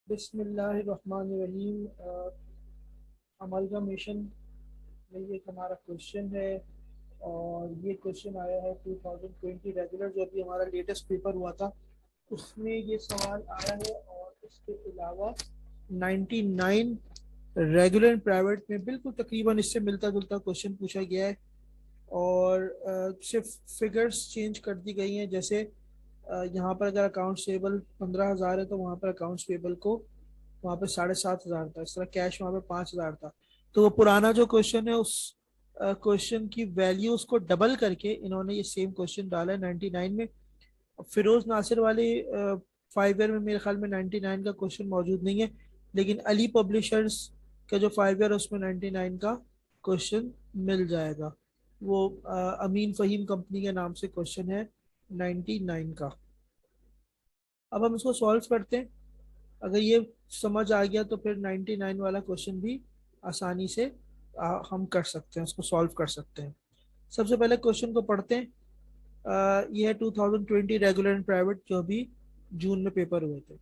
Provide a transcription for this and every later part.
बिस्मिल्लाहिर्रहमानिर्रहीम। अमलगमेशन में ये हमारा क्वेश्चन है और ये क्वेश्चन आया है 2020 रेगुलर जो अभी हमारा लेटेस्ट पेपर हुआ था उसमें ये सवाल आया है। और इसके अलावा 99 रेगुलर एंड प्राइवेट में बिल्कुल तकरीबन इससे मिलता जुलता क्वेश्चन पूछा गया है। और सिर्फ फिगर्स चेंज कर दी गई हैं। जैसे यहाँ पर अगर अकाउंट्स पेबल 15,000 है तो वहाँ पर अकाउंट्स पेबल को वहाँ पे 7,500 था। इस तरह कैश वहाँ पे 5,000 था। तो वो पुराना जो क्वेश्चन है उस क्वेश्चन की वैल्यू उसको डबल करके इन्होंने ये सेम क्वेश्चन डाला है 99 में। फिरोज नासिर वाले 5 ईयर में मेरे ख्याल में 99 का क्वेश्चन मौजूद नहीं है। लेकिन अली पब्लिशर्स का जो 5 ईयर है उसमें 99 का क्वेश्चन मिल जाएगा। वो अमीन फ़हीम कंपनी के नाम से क्वेश्चन है 99 का। अब हम इसको सॉल्व करते हैं। अगर ये समझ आ गया तो फिर 99 वाला क्वेश्चन भी आसानी से हम कर सकते हैं, उसको सॉल्व कर सकते हैं। सबसे पहले क्वेश्चन को पढ़ते हैं। ये है 2020 रेगुलर एंड प्राइवेट जो अभी जून में पेपर हुए थे।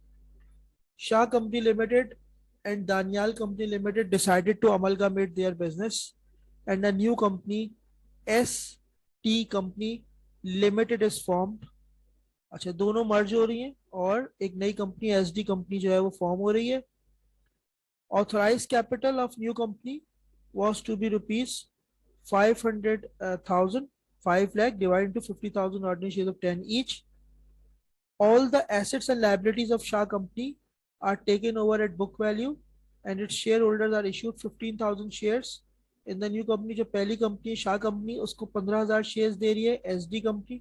Shah company limited and Danial Company Limited decided to amalgamate their business and a new company ST Company Limited is formed। अच्छा, दोनों मर्ज हो रही हैं और एक नई कंपनी एसडी कंपनी जो है वो फॉर्म हो रही है। Authorized capital of new company was to be rupees 500,000, 5 lakh divided into 50,000 ordinary shares of 10 each. All the assets and liabilities of Shah Company are taken over at book value and its shareholders are issued 15,000 shares in the new company। जो पहली company है Shah company उसको 15,000 shares दे रही है। SD company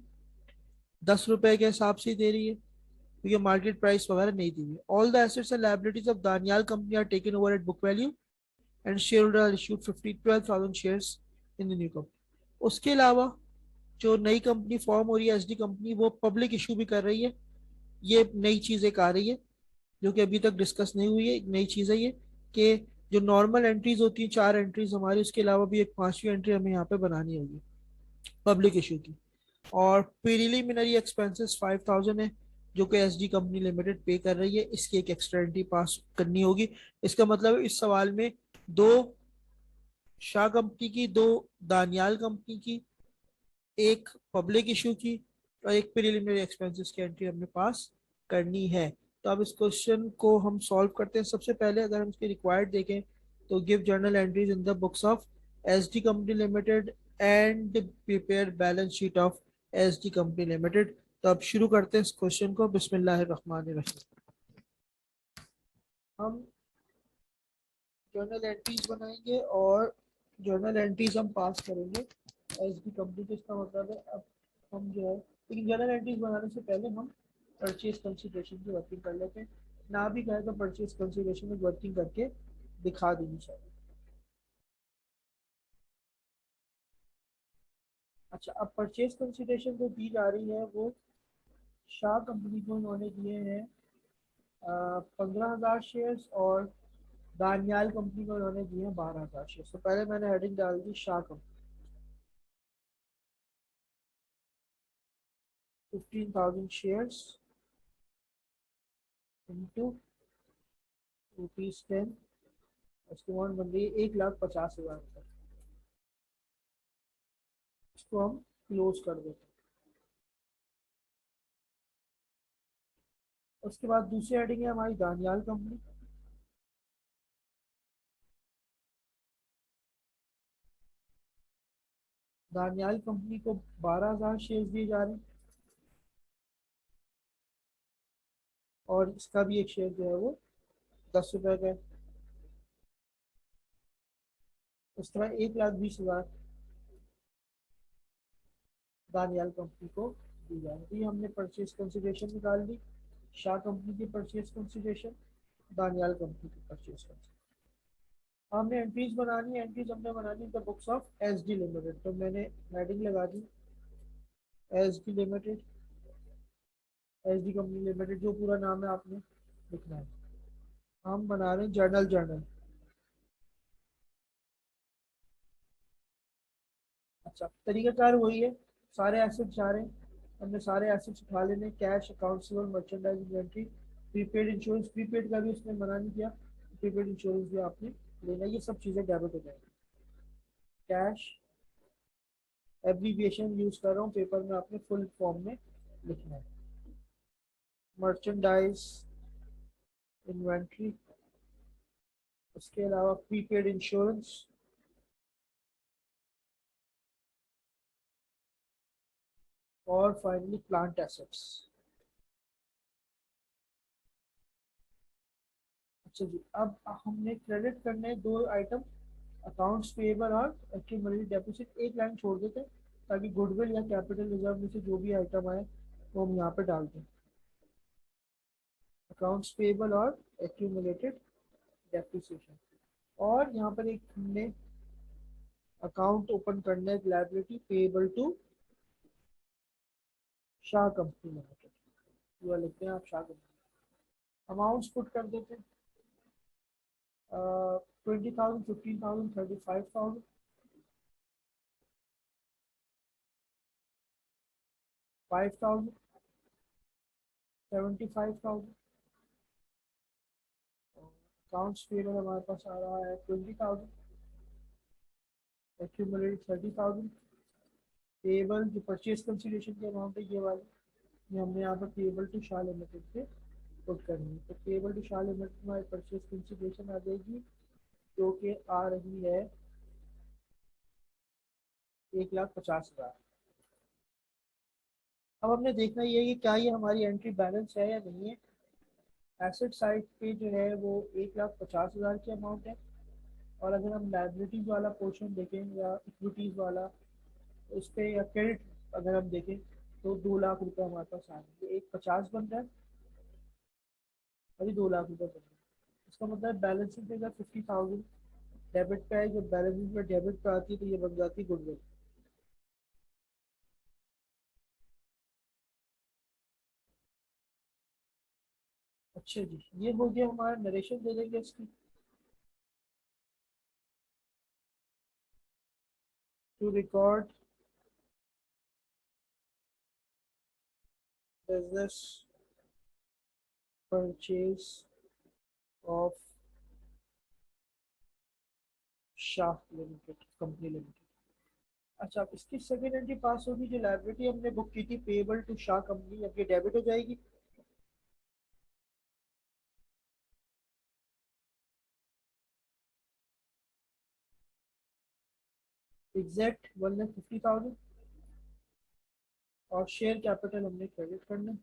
10 रुपए के हिसाब से दे रही है क्योंकि मार्केट प्राइस वगैरह नहीं दी हुई। All the assets and liabilities of Daniyal company are taken over at book value and share holder are issued 12,000 shares in the new company. उसके अलावा जो नई कंपनी फॉर्म हो रही है एसडी कंपनी वो पब्लिक इशू भी कर रही है। ये नई चीज एक आ रही है जो कि अभी तक डिस्कस नहीं हुई है। एक नई चीज है ये कि जो नॉर्मल एंट्रीज होती हैं 4 एंट्रीज हमारी, उसके अलावा भी एक 5वीं एंट्री हमें यहाँ पे बनानी होगी पब्लिक इशू की। और प्रीलिमिनरी एक्सपेंसेस 5,000 है जो कि एसडी कंपनी लिमिटेड पे कर रही है। इसकी एक एक्स्ट्रा एंट्री पास करनी होगी। इसका मतलब इस सवाल में दो शाह कंपनी की, दो दानियाल कंपनी की, एक पब्लिक इशू की और एक प्रीलिमिनरी एक्सपेंसेस की एंट्री हमने पास करनी है। तो अब इस क्वेश्चन को हम सॉल्व करते हैं। सबसे पहले अगर हम इसके रिक्वायर्ड देखें तो give journal entries in the books of SD company limited and prepare balance sheet of SD company limited. तो अब शुरू करते हैं इस क्वेश्चन को। बिस्मिल्लाहिर्रहमानिर्रहीम। हम जर्नल एंट्रीज बनाएंगे और जर्नल एंट्रीज हम पास करेंगे एसडी कंपनी को। इसका मतलब है अब हम जो है, लेकिन जर्नल एंट्रीज बनाने से पहले हम परचेज कंसिडरेशन की वर्किंग कर लेते हैं। ना भी कहे तो परचेज कंसिडरेशन में वर्किंग करके दिखा देनी चाहिए। अच्छा, अब परचेज कंसिडरेशन जो दी जा रही है वो शाह कंपनी को उन्होंने दिए हैं 15,000 शेयर्स और दानियाल कंपनी को उन्होंने दिए हैं 12,000 शेयर्स। तो पहले मैंने हेडिंग डाल दी शाह कंपनी 15,000 शेयर्स इंटू ₹10। उसकी अमाउंट बन रही है 1,50,000 रुपये। इसको हम क्लोज कर देते हैं। उसके बाद दूसरी हेडिंग है हमारी दानियाल कंपनी। दानियाल कंपनी को 12,000 शेयर दिए जा रहे हैं और इसका भी एक शेयर जो है वो 10 रुपए का है। उस तरह 1,20,000 दानियाल कंपनी को दी जा रही है। तो हमने परचेज कंसिडरेशन निकाल दी। शाह कंपनी की परचेज कंसिडरेशन, दानियाल कंपनी की परचेज कंसिडरेशन। हमने एंट्रीज बनानी है। एंट्रीज हमने बनानी the books of S D limited. तो मैंने हेडिंग लगा दी S D limited. S D company limited जो पूरा नाम है आपने लिखना है। हम बना रहे हैं जर्नल। जर्नल अच्छा, तरीकाकार वही है। सारे एसेट्स जा रहे हैं, हमने सारे एसेट्स उठा लेने। Cash, accounts, merchandise, inventory, prepaid insurance, prepaid का भी उसने मना नहीं किया, प्रीपेड इंश्योरेंस भी आपने लेना, ये सब चीज़ें डेबिट हो जाएंगी। कैश एब्रीविएशन यूज कर रहा हूँ, पेपर में आपने फुल फॉर्म में लिखना है। मर्चेंडाइज, इन्वेंट्री, उसके अलावा प्रीपेड इंश्योरेंस, और फाइनली प्लांट एसेट्स। अच्छा जी, अब हमने क्रेडिट करने हैं दो आइटम, अकाउंट्स पेएबल और एक्यूमुलेटेड डेपोजिट। एक लाइन छोड़ देते हैं ताकि गुडविल या कैपिटल रिजर्व में से जो भी आइटम आए वो हम यहाँ पे डाल दें। अकाउंट्स पेएबल और एक्यूमुलेटेड डेप्रिसिएशन। और यहाँ पर एक हमने अकाउंट ओपन करना है, liability payable to Shah company limited, ये लिखते हैं आप शाह कंपनी। अमाउंट्स पुट कर देते हैं, 20,000, 15,000, 35,000, 5,000, 75,000। अकाउंट्स पेएबल हमारे पास आ रहा है 20,000, एक्यूमुलेटेड 30,000। पेएबल जो परचेज कंसिडरेशन की अमाउंट है ये वाली, ये हमने यहाँ पर पेएबल टू शाह लिमिटेड से पुट करनी है। तो पेएबल टू शाह लिमिटेड में हमारी परचेज कंसिडरेशन आ जाएगी जो कि आ रही है 1,50,000। अब हमने देखना ये है कि क्या ये हमारी एंट्री बैलेंस है या नहीं है। एसेट साइड पे जो है वो 1,50,000 की अमाउंट है, और अगर हम लाइबिलिटीज वाला पोर्शन देखें या इक्विटीज वाला, उस पर या क्रेडिट अगर हम देखें तो 2 लाख रुपए हमारे पास आ रहे हैं। एक 50 बन रहा है, अभी 2 लाख रुपए बन रहे हैं। इसका मतलब बैलेंस शीट में अगर 50,000 डेबिट पे है, जब बैलेंस शीट में डेबिट पे आती है तो ये बन जाती है गुडविल। अच्छा जी, ये हो गया हमारा नरेशन, दे देंगे इसकी। To record business purchase of Shah limited company limited. अच्छा, अब इसकी सेकेंड एंट्री पास होगी, जो लाइबिलिटी हमने बुक की थी पेएबल टू शाह कंपनी, अब ये डेबिट हो जाएगी। एग्जैक्ट 1,50,000, और शेयर कैपिटल हमने क्रेडिट करना है।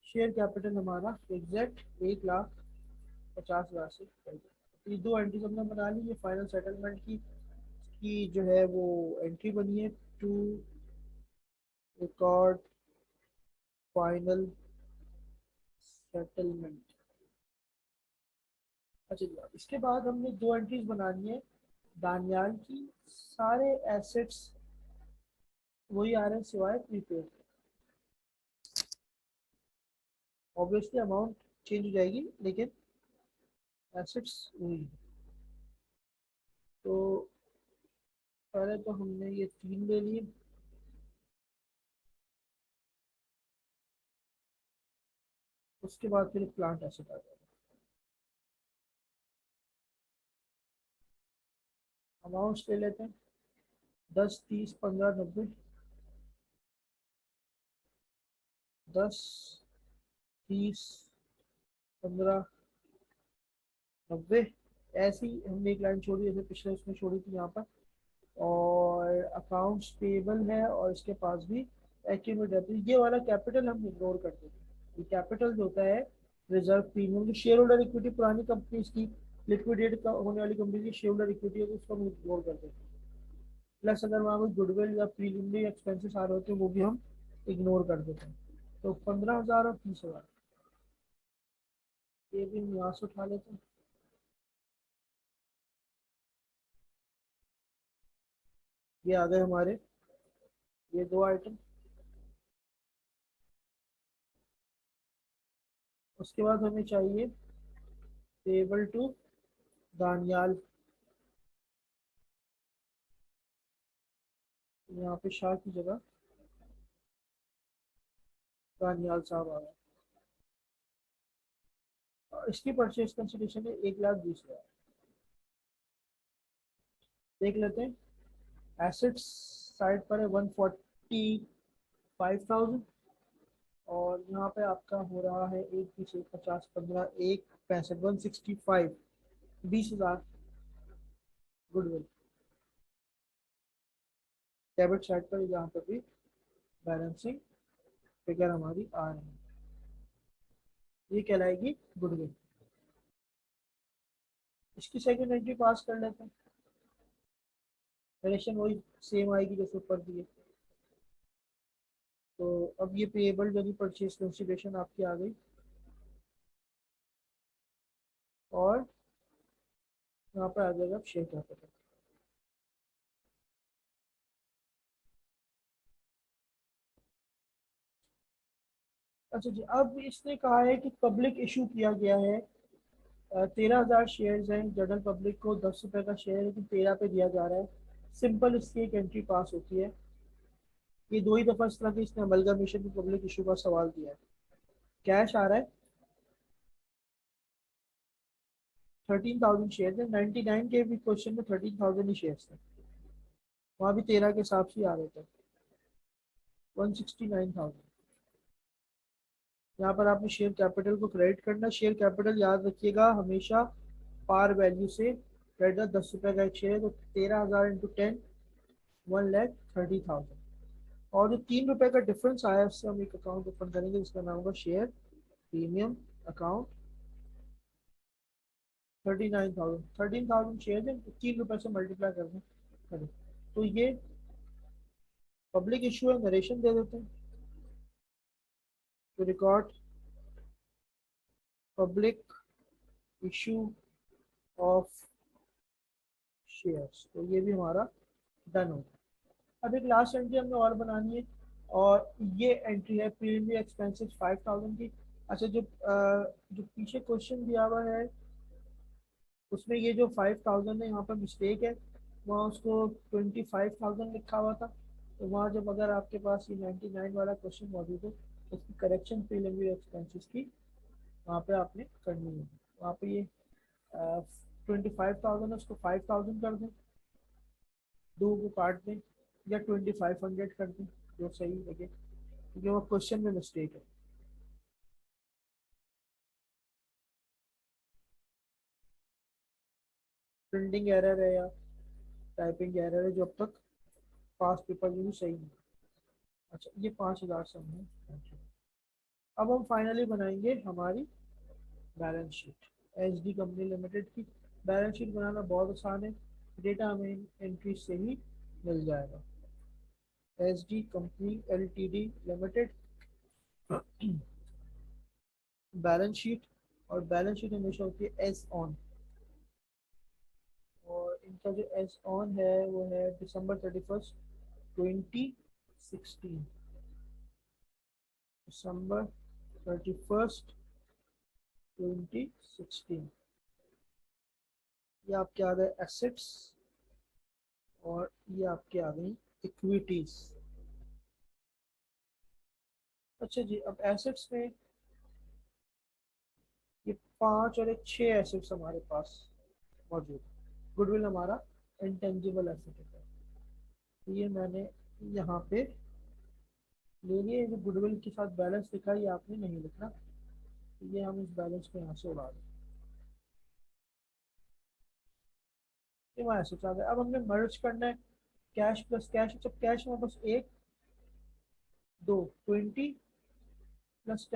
शेयर कैपिटल हमारा एग्जैक्ट 1,50,000 से credit। ये दो एंट्रीज हमने बना ली। ये फाइनल सेटलमेंट की जो है वो एंट्री बनी है, टू रिकॉर्ड फाइनल सेटलमेंट। अच्छा जी, इसके बाद हमने दो एंट्रीज बनानी है दानियाल की। सारे एसेट्स वही आ रहे हैं सिवाय प्रीपेड। ऑब्वियसली अमाउंट चेंज हो जाएगी लेकिन एसेट्स वही है। तो पहले तो हमने ये 3 ले लिए, उसके बाद फिर प्लांट एसेट आ जाएगा। अमाउंट्स ले लेते हैं, 10, 30, 15, 90। 10, 30, 15, 90। ऐसी हमने एक लाइन छोड़ी जैसे पिछले उसमें छोड़ी थी यहाँ पर। और अकाउंट्स पेबल है और इसके पास भी एक्यूमुलेट है। ये वाला कैपिटल हम इग्नोर कर देते हैं। ये कैपिटल जो होता है रिजर्व प्रीमियम, जो शेयर होल्डर इक्विटी पुरानी कंपनी की लिक्विडेट होने वाली कंपनी की शेयर होल्डर इक्विटी है, तो उसको हम इग्नोर कर देते हैं। प्लस अगर वहाँ कोई गुडविल या प्रीलिमिनरी एक्सपेंसेस आ रहे होते हैं वो भी हम इग्नोर कर देते हैं। तो 15,000 और 30,000 ये भी हम यहाँ से उठा लेते हैं। ये आ गए हमारे ये दो आइटम। उसके बाद हमें चाहिए पेबल टू दानियाल। यहाँ पे शाह की जगह दानियाल साहब आ गए। और इसकी परचेज कंसिडरेशन है 1,20,000। देख लेते हैं। एसेट्स साइड पर है 145,000। और यहाँ पे आपका हो रहा है 1, 20, 1, 50, 15, 1, 65, 165, 20,000 गुडविल। डेबिट साइड पर यहाँ पर भी बैलेंसिंग फिगर हमारी आ रही है, ये कहलाएगी गुडविल। इसकी सेकंड एंट्री पास कर लेते हैं। रिलेशन वही सेम आएगी जैसे ऊपर दिए। तो अब ये पेएबल जो परचेज कंसिडरेशन आपकी आ गई, और यहाँ पर आ जाएगा शेयर कैपिटल। अच्छा जी, अब इसने कहा है कि पब्लिक इशू किया गया है। 13,000 शेयर्स हैं, जनरल पब्लिक को 10 रुपए का शेयर लेकिन 13 पे दिया जा रहा है। सिंपल इसकी एक एंट्री पास होती है। ये दो ही दफा इस तरह की इसने अमलगामेशन में पब्लिक इशू का सवाल दिया है। कैश आ रहा है 13,000 शेयर है। 99 के भी क्वेश्चन में 13,000 ही शेयर थे, वहां भी 13 के हिसाब से आ रहे थे। 169,000। यहाँ पर आपने शेयर कैपिटल को क्रेडिट करना। शेयर कैपिटल याद रखिएगा हमेशा पार वैल्यू से क्रेडिट। 10 रुपए का एक शेयर है तो 13,000 इंटू 10, 1,30,000। और जो 3 रुपए का डिफरेंस आया उससे हम एक अकाउंट ओपन करेंगे जिसका नाम होगा शेयर प्रीमियम अकाउंट। 39,000, 13,000 शेयर है तो 3 रुपए से मल्टीप्लाई कर दें करें तो ये पब्लिक इशू है। नरेशन दे देते हैं to record public issue of shares। तो ये भी हमारा डन हो गया। अब एक लास्ट एंट्री हमने और बनानी है, और ये एंट्री है प्रीलिमिनरी एक्सपेंसेस 5,000 की। अच्छा, जो पीछे क्वेश्चन दिया हुआ है उसमें ये जो 5,000 है यहाँ पर मिस्टेक है। वहाँ उसको 25,000 लिखा हुआ था। तो वहाँ जब अगर आपके पास ये 99 वाला क्वेश्चन मौजूद है तो उसकी करेक्शन प्रीलिमिनरी एक्सपेंसेस की वहाँ पे आपने करनी है। वहाँ पे ये 25,000 है, उसको 5,000 कर दें, दो को काट दें, या 2,500 कर दें, जो सही लगे, क्योंकि वो क्वेश्चन में मिस्टेक है। प्रिंटिंग एरर है या टाइपिंग एरर है जो अब तक पास पेपर में भी सही नहीं है। अच्छा, ये 5,000 सम है। अब हम फाइनली बनाएंगे हमारी balance sheet. H D company limited की बैलेंस शीट बनाना बहुत आसान है। डेटा हमें एंट्री से ही मिल जाएगा। H D company LTD limited balance sheet. और बैलेंस शीट हमेशा होती है एस ऑन। और इनका जो एस ऑन है वो है December 31, 2016। December 31, 2016। ये आपके आ गए एसेट्स, और ये आपके आ गई इक्विटीज। अच्छा जी, अब एसेट्स में ये 5 और एक 6 एसेट्स हमारे पास मौजूद। गुडविल हमारा इंटेंजिबल एसेट है। तो ये मैंने यहाँ पे ले लिए। जो गुडविल के साथ बैलेंस लिखा है ये आपने नहीं लिखना। तो ये हम इस बैलेंस को यहाँ से उड़ा दें। ये हमारा एसेट्स आ गया। अब हमने मर्ज करना है कैश प्लस कैश। जब कैश में बस एक दो 20 + 10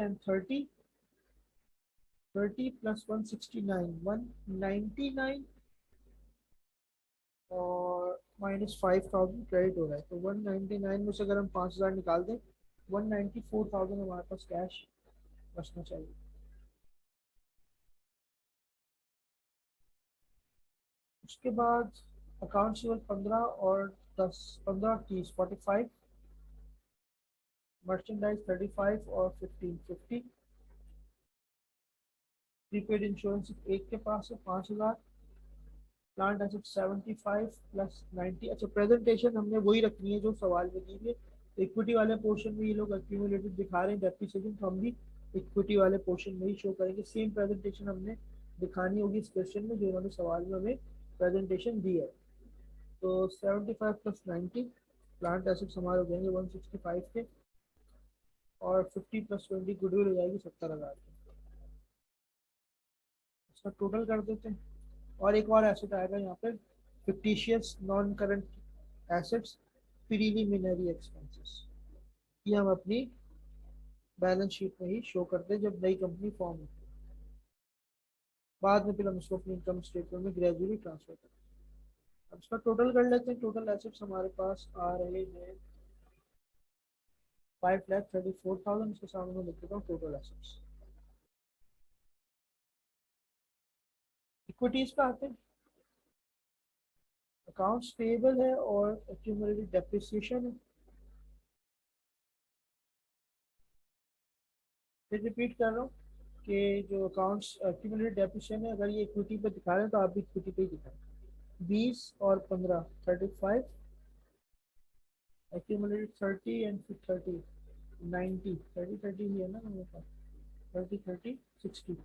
30 + 169 199, और -5,000 क्रेडिट हो रहा है। तो 199 में से अगर हम 5,000 निकाल दें 194,000 हमारे पास कैश बचना चाहिए। उसके बाद अकाउंट सिवल 15 और 10, 15 30 45, मर्चेंडाइज 35 और 15 50, प्रीपेड इंश्योरेंस एक के पास है 5,000, प्लांट एसेट 75 + 90। अच्छा, प्रेजेंटेशन हमने वही रखनी है जो सवाल में दी है। इक्विटी वाले पोर्शन में ये लोग एक्यूमुलेटेड दिखा रहे हैं डेप्रिसिएशन, तो हम भी इक्विटी वाले पोर्शन में ही शो करेंगे। सेम प्रेजेंटेशन हमने दिखानी होगी इस क्वेश्चन में जो उन्होंने सवाल में हमें प्रेजेंटेशन दी है। तो 75 प्लस 90 प्लांट एसेट्स हमारे हो जाएंगे 165 के, और 50 प्लस 20 गुडविल हो जाएगी 70,000 की। इसका टोटल कर देते हैं। और एक और एसेट आएगा यहाँ पे, fictitious non current assets preliminary expenses, ये हम अपनी बैलेंस शीट में ही शो करते हैं जब नई कंपनी फॉर्म होती है। बाद में फिर हम इसको अपनी इनकम स्टेटमेंट में ग्रेजुअली ट्रांसफर करते हैं। अब इसका टोटल कर लेते हैं। टोटल एसेट्स हमारे पास आ रहे हैं 5,34,000। इसके सामने मैं लिख देता हूँ टोटल एसेट्स। इक्विटीज पे आते हैं। अकाउंट्स पेबल है और एक्यूमुलेटेड डेप्रिसिएशन है। फिर रिपीट कर रहा हूँ कि जो अकाउंट्स एक्यूमुलेटेड डेप्रिसिएशन है, अगर ये इक्विटी पे दिखा रहे हैं तो आप भी इक्विटी पे ही दिखाएं। 20 और 15 35, एक्यूमुलेटेड 30 एंड फिर 30 90, 30 30 ही है ना मेरे पास, 30 30 60।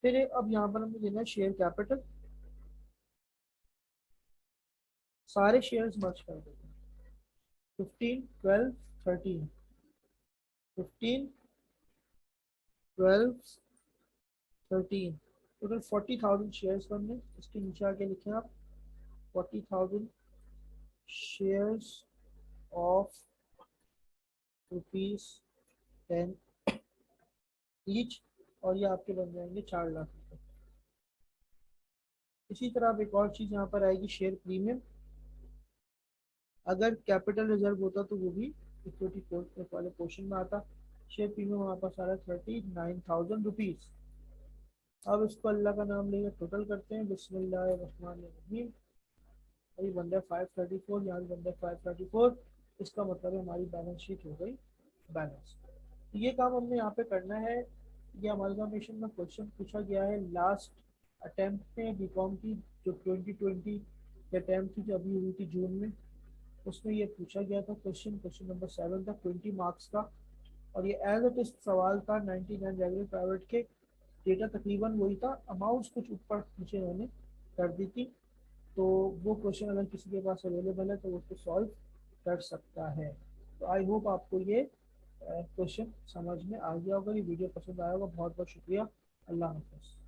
फिर अब यहाँ पर हमें देना है शेयर कैपिटल। सारे शेयर्स मर्ज कर देते हैं। 15 12 13, 15 12 13, टोटल 40,000 शेयर्स बनने। इसके नीचे आके लिखें आप 40,000 शेयर्स ऑफ ₹10 ईच, और ये आपके बन जाएंगे 4 लाख रुपए। इसी तरह अब एक और चीज़ यहाँ पर आएगी, शेयर प्रीमियम। अगर कैपिटल रिजर्व होता तो वो भी इक्विटी वाले पोर्शन में आता। शेयर प्रीमियम हमारे पास आ रहा है ₹39,000। अब इसको अल्लाह का नाम लेकर टोटल करते हैं, बिस्मिल्लाहिर्रहमानिर्रहीम। अभी बन रहा है 534, यहाँ भी बन रहा है 534। इसका मतलब है हमारी बैलेंस शीट हो गई बैलेंस। तो ये काम हमने यहाँ पे करना है। ये अमालगामेशन में क्वेश्चन पूछा गया है लास्ट अटेम्प्ट में बीकॉम की, जो 2020 की अटेम्प्ट थी जो अभी हुई थी जून में, उसमें ये पूछा गया था क्वेश्चन। क्वेश्चन नंबर 7 था 20 मार्क्स का, और ये एज इट इज सवाल था 99 रेगुलर प्राइवेट के। डेटा तकरीबन वही था, अमाउंट्स कुछ ऊपर नीचे उन्होंने कर दी थी। तो वो क्वेश्चन अगर किसी के पास अवेलेबल है तो वो उसको सॉल्व कर सकता है। तो आई होप आपको ये क्वेश्चन समझ में आ गया होगा। ये वीडियो पसंद आया होगा। बहुत बहुत शुक्रिया। अल्लाह हाफ़िज़।